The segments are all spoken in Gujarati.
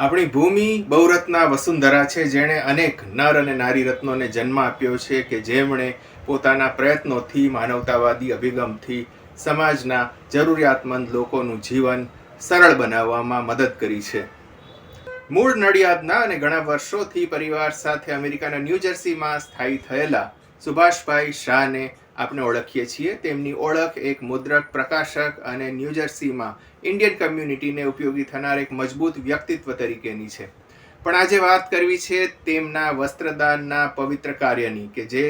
આપણી ભૂમિ બહુરત્ના વસુંધરા છે, જેણે અનેક નર અને નારી રત્નોને જન્મ આપ્યો છે, કે જેમણે પોતાના પ્રયત્નોથી, માનવતાવાદી અભિગમથી સમાજના જરૂરિયાતમંદ લોકોનું જીવન સરળ બનાવવામાં મદદ કરી છે. મૂળ નડિયાદના અને ઘણા વર્ષોથી પરિવાર સાથે અમેરિકાના ન્યૂજર્સીમાં સ્થાયી થયેલા સુભાષભાઈ શાહને આપણે ઓળખીએ છીએ. તેમની ઓળખ એક મુદ્રક, પ્રકાશક અને ન્યૂજર્સીમાં ઇન્ડિયન કમ્યુનિટીને ઉપયોગી થનાર એક મજબૂત વ્યક્તિત્વ તરીકેની છે. પણ આજે વાત કરવી છે તેમના વસ્ત્રદાનના પવિત્ર કાર્યની, કે જે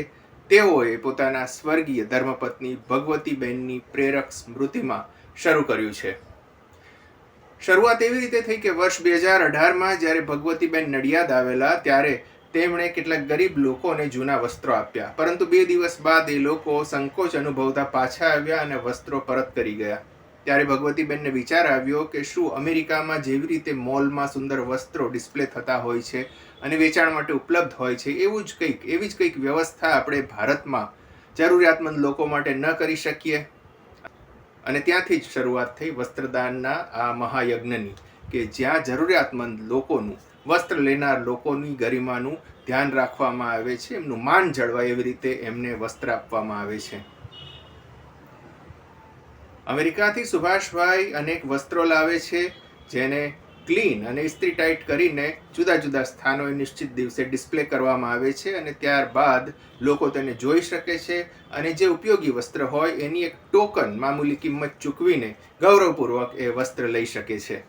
તેઓએ પોતાના સ્વર્ગીય ધર્મપત્ની ભગવતીબેનની પ્રેરક સ્મૃતિમાં શરૂ કર્યું છે. શરૂઆત એવી રીતે થઈ કે વર્ષ 2018માં જ્યારે ભગવતીબેન નડિયાદ આવેલા, ત્યારે તેમણે કેટલાક ગરીબ લોકોને જૂના વસ્ત્રો આપ્યા. પરંતુ 2 દિવસ બાદ એ લોકો સંકોચ અનુભવતા પાછા આવ્યા અને વસ્ત્રો પરત કરી ગયા. ત્યારે ભગવતીબેનને વિચાર આવ્યો કે શું અમેરિકામાં જેવી રીતે મોલમાં સુંદર વસ્ત્રો ડિસ્પ્લે થતા હોય છે અને વેચાણ માટે ઉપલબ્ધ હોય છે, એવી જ કંઈક વ્યવસ્થા આપણે ભારતમાં જરૂરિયાતમંદ લોકો માટે ન કરી શકીએ? અને ત્યાંથી જ શરૂઆત થઈ વસ્ત્રદાનના આ મહાયજ્ઞની, કે જ્યાં જરૂરિયાતમંદ લોકોનું, વસ્ત્ર લેનાર લોકોની ગરિમાનું ધ્યાન રાખવામાં આવે છે, એમનું માન જળવાય એવી રીતે એમને વસ્ત્ર આપવામાં આવે છે. અમેરિકાથી સુભાષભાઈ અનેક વસ્ત્રો લાવે છે, જેને ક્લીન અને ઇસ્ત્રી ટાઈટ કરીને જુદા જુદા સ્થાનોએ નિશ્ચિત દિવસે ડિસ્પ્લે કરવામાં આવે છે, અને ત્યારબાદ લોકો તેને જોઈ શકે છે અને જે ઉપયોગી વસ્ત્ર હોય એની એક ટોકન મામૂલી કિંમત ચૂકવીને ગૌરવપૂર્વક એ વસ્ત્ર લઈ શકે છે.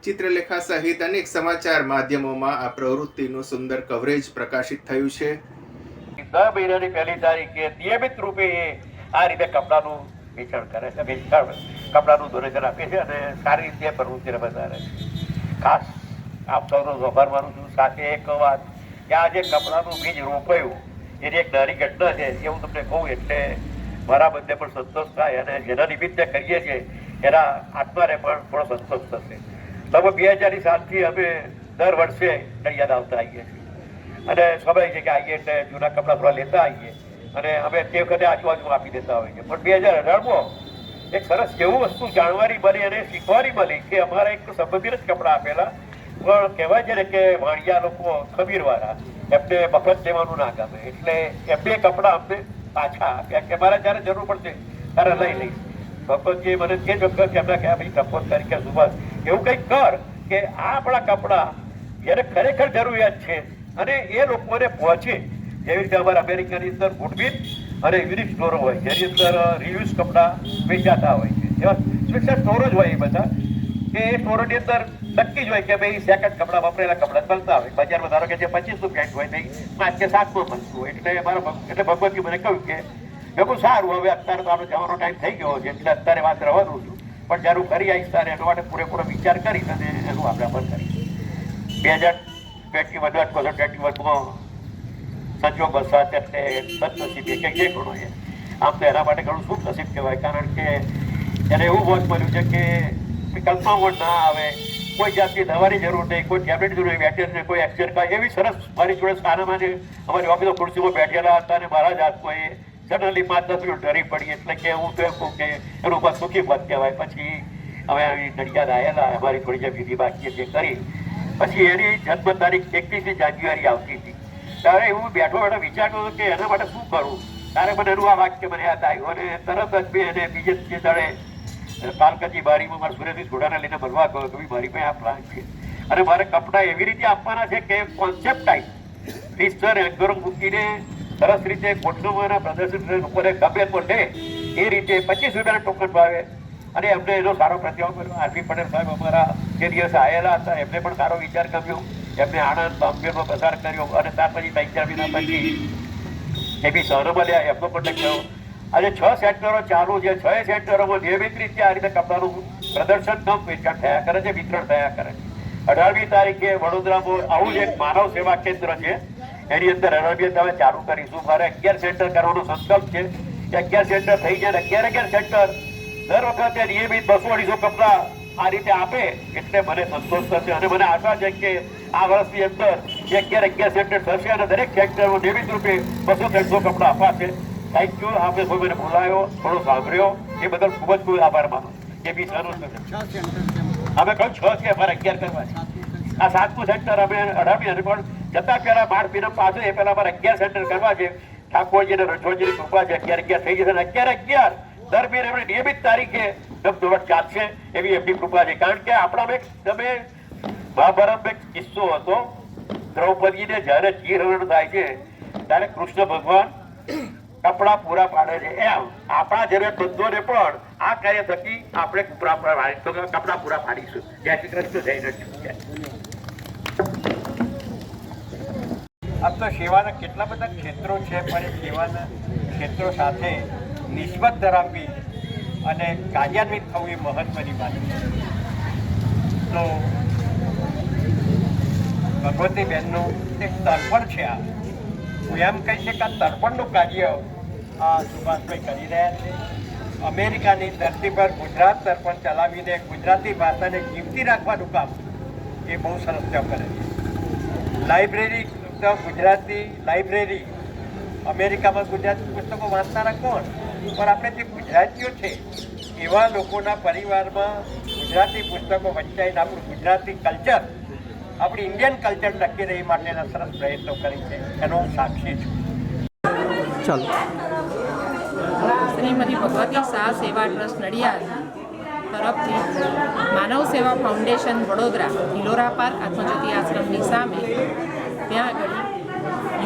ચિત્રલેખા સહિત અનેક સમાચાર માધ્યમોમાં આ પ્રવૃત્તિનું સુંદર કવરેજ પ્રકાશિત થયું છે. 10 મહિનાની પહેલી તારીખે નિયમિત રૂપે આ રીતે કપડાનું વેચાણ કરે છે, કપડાનું ડોનેશન આપે છે અને સારી રીતે પ્રવૃત્તિને વધારે છે. ખાસ આપ સૌનો આભાર માનું છું. સાથે એક વાત કે આ જે કપડાનું બીજ રોપાયું એની એક નાની ઘટના છે, એ હું તમને કહું એટલે મારા બંને પણ સંતોષ થાય અને જેના નિમિત્તે કરીએ છીએ એના આત્માને પણ થોડો સંતોષ થશે. લગભગ 2000ની સાલથી અમે દર વર્ષે નડિયાદ આવતા આવીએ છીએ અને સ્વાભાવિક છે કે આવીએ એટલે જૂના કપડાં થોડા લેતા આવીએ અને અમે તે વખતે આજુબાજુ આપી દેતા હોઈએ. પણ 2018માં એક સરસ એવું વસ્તુ જાણવાની મળી અને શીખવાની મળી કે અમારા એક સંબંધીને જ કપડાં આપેલા, પણ કહેવાય છે ને કે વાણિયા લોકો ખમીરવાળા, એમને મફત લેવાનું ના ગમે, એટલે એમને કપડાં અમને પાછા આપ્યા કે મારે જ્યારે જરૂર પડશે ત્યારે લઈ લઈશ. ભગવતજીએ મને તે જ વખત એમના કહ્યા, ભાઈ સપોઝ તરીકે સુભાષ એવું કંઈક કર કે આ આપણા કપડાં જ્યારે ખરેખર જરૂરિયાત છે અને એ લોકોને પહોંચે. જેવી રીતે અમારા અમેરિકાની અંદર ગુડવિલ અને યુનિક સ્ટોરો હોય, જેની અંદર રિયુઝ કપડાં વેચાતા હોય છે, એવા સ્પેશિયલ સ્ટોરો જ હોય એ બધા, કે એ સ્ટોરોની અંદર નક્કી જ હોય કે ભાઈ સેકન્ડ કપડાં, વપરાયેલા કપડાં મળતા હોય. બજારમાં ધારો કે જે 25નું પેન્ટ હોય ભાઈ 5 કે 7માં મળતું હોય. એટલે ભગવતી મને કહ્યું કે બહુ સારું, હવે અત્યારે તો આપણે જવાનો ટાઈમ થઈ ગયો છે એટલે અત્યારે વાત રહેવાનું છું, પણ જ્યારે કરી આવીશ ત્યારે એના માટે પૂરેપૂરો વિચાર કરી અને એનું આપણે અમલ કરીશું. 2021માં સંજોગ વરસાદ એટલે સદનસીબે કે જે ઘણો છે, આમ તો એના માટે ઘણું શુભ નસીબ કહેવાય, કારણ કે એને એવું મોત મળ્યું છે કે કલ્પનામાં ના આવે, કોઈ જાતની દવાની જરૂર નહીં, કોઈ ટેબ્લેટ જરૂર નહીં, બેઠે કોઈ એક્સચેન્જ કાંઈ. એવી સરસ મારી જોડે સારામાં અમારી ઓફિસો ખુરશીમાં બેઠેલા હતા અને મારા જ હાથમાં એ સડનલી 5-10 મિનિટ ડરી પડી, એટલે કે હું તો એમ કહું કે એનું ઉપર સુખી મત કહેવાય. પછી અમે આવી નડિયાદ આવેલા, અમારી થોડી જે વિધિ બાકી જે કરી, પછી એની જન્મ તારીખ 31 જાન્યુઆરી આવતી હતી. ત્યારે હું બેઠો વિચારતો હતો કે એના માટે શું કરું. ત્યારે મને એનું આ વાક્ય મને યાદ આવ્યું અને તરત જ મેં એને બીજે જે દાડે કાલકજી બારીમાં મારા સુરેશની છોડાને લઈને મળવા ગયો કે મારી પાસે આ પ્લાન છે અને મારે કપડાં એવી રીતે આપવાના છે કે કોન્સેપ્ટ ટાઈપ રિસ્ટર એન્ગરો મૂકીને સરસ રીતે ગોઠવવાના પ્રદર્શન લોકોને ગમે તો લે એ રીતે 25 રૂપિયાના ટોકન ભાવે. અને એમને એનો સારો પ્રતિભાવ કર્યો. આરપી પટેલ સાહેબ અમારા જે દિવસે આવેલા હતા, એમને પણ સારો વિચાર કર્યો, એમને આણંદ બોમ્બેમાં પસાર કર્યો અને ત્યાર પછી 3-4 મહિના પછી એ બી શહેરો મળ્યા, એમનો કોન્ટેક્ટ થયો. આજે 6 સેન્ટરો ચાલુ છે. 6 સેન્ટરોમાં નિયમિત રીતે આ રીતે કપડાનું પ્રદર્શન કમ વેચાણ થયા કરે છે, વિતરણ થયા કરે છે. 18મી તારીખે વડોદરામાં આવું જ એક માનવ સેવા કેન્દ્ર છે, એની અંદર રણબીર તમે ચાલુ કરીશું. મારે 11 સેન્ટર કરવાનો સંકલ્પ છે કે 11 સેન્ટર થઈ જાય. 11 સેન્ટર દર વખતે નિયમિત 200-250 કપડાં આ રીતે આપે એટલે મને સંતોષ થશે અને મને આશા છે કે આ વર્ષની અંદર 11 સેન્ટર થશે અને દરેક સેન્ટરમાં નિયમિત રૂપે 200-300 કપડાં અપાશે. Thank you. આપણે કોઈ મને બોલાયો, થોડો સાંભળ્યો એ બદલ ખૂબ જ આભાર માનો. એ બી સારું થશે. અમે કહ્યું 6 છે, અમારે 11 કરવા છે. આ 7મું સેન્ટર અમે અઢારમી અને પણ જતા પહેલા બાળ પીરમ પાસે એ પહેલા અમારે 11 સેન્ટર કરવા છે. ઠાકોરજી અને રણછોડજીની કૃપા છે 11 થઈ જશે અને 11 દર મહિને એમણે નિયમિત તારીખે ધબધોટ ચાલશે એવી એમની કૃપા છે. કારણ કે આપણામાં એક તમે મહાભારતમાં એક કિસ્સો હતો, દ્રૌપદીને જ્યારે ચીરહરણ થાય છે ત્યારે કૃષ્ણ ભગવાન કપડા પૂરા પાડે છે. એમ આપણા જરૂરિયાતમંદોને પણ આ કાર્ય થકી આપણે કપડા પૂરા પાડીશું. જય શ્રી કૃષ્ણ, જય રણછોડ. આમ તો સેવાના કેટલા બધા ક્ષેત્રો છે, પણ એ સેવાના ક્ષેત્રો સાથે નિસ્બત ધરાવવી અને કાર્યાન્વિત થવું એ મહત્વની વાત છે. તો ભગવતીબેનનું એક તર્પણ છે. આ હું એમ કહી છે કે આ તર્પણનું કાર્ય આ સુભાષભાઈ કરી રહ્યા છે. અમેરિકાની ધરતી પર ગુજરાત તર્પણ ચલાવીને ગુજરાતી ભાષાને જીવતી રાખવાનું કામ એ બહુ સરસ કામ કરે છે. લાઇબ્રેરી તો ગુજરાતી લાઇબ્રેરી, અમેરિકામાં ગુજરાતી પુસ્તકો વાંચનારા કોણ, પણ આપણે જે ગુજરાતીઓ છે એવા લોકોના પરિવારમાં ગુજરાતી પુસ્તકો વંચાઈને આપણું ગુજરાતી કલ્ચર, આપણી ઇન્ડિયન કલ્ચર ટકી રહી માટેના સરસ પ્રયત્નો કરી છે, એનો હું સાક્ષી છું. શ્રીમતી ભગવતી શાહ સેવા ટ્રસ્ટ નડિયાદ તરફથી માનવ સેવા ફાઉન્ડેશન વડોદરા હિલોરા પાર્ક આત્મજ્યોતિ આશ્રમની સામે ત્યાં આગળ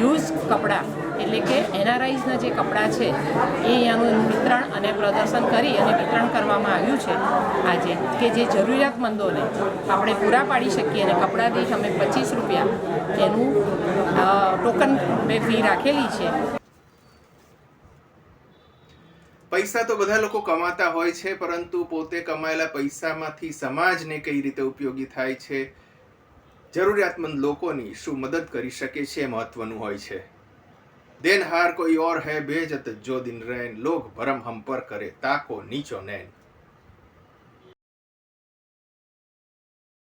યુઝ કપડાં એટલે કે એનઆરઆઈઝના જે કપડાં છે એ અહીંયાનું વિતરણ અને પ્રદર્શન કરી અને વિતરણ કરવામાં આવ્યું છે આજે, કે જે જરૂરિયાતમંદોને આપણે પૂરા પાડી શકીએ. અને કપડાં દીઠ અમે 25 રૂપિયા એનું ટોકન ફી રાખેલી છે. પૈસા તો બધા લોકો કમાતા હોય છે, પરંતુ પોતે કમાયેલા પૈસામાંથી સમાજને કઈ રીતે ઉપયોગી થાય છે, જરૂરિયાતમંદ લોકોની શું મદદ કરી શકે છે, મહત્વનું હોય છે. દેનહાર કોઈ ઓર હૈ બેજત જો દિન રૈન, લોગ ભરમ હમ પર કરે તાકો નીચો નૈન.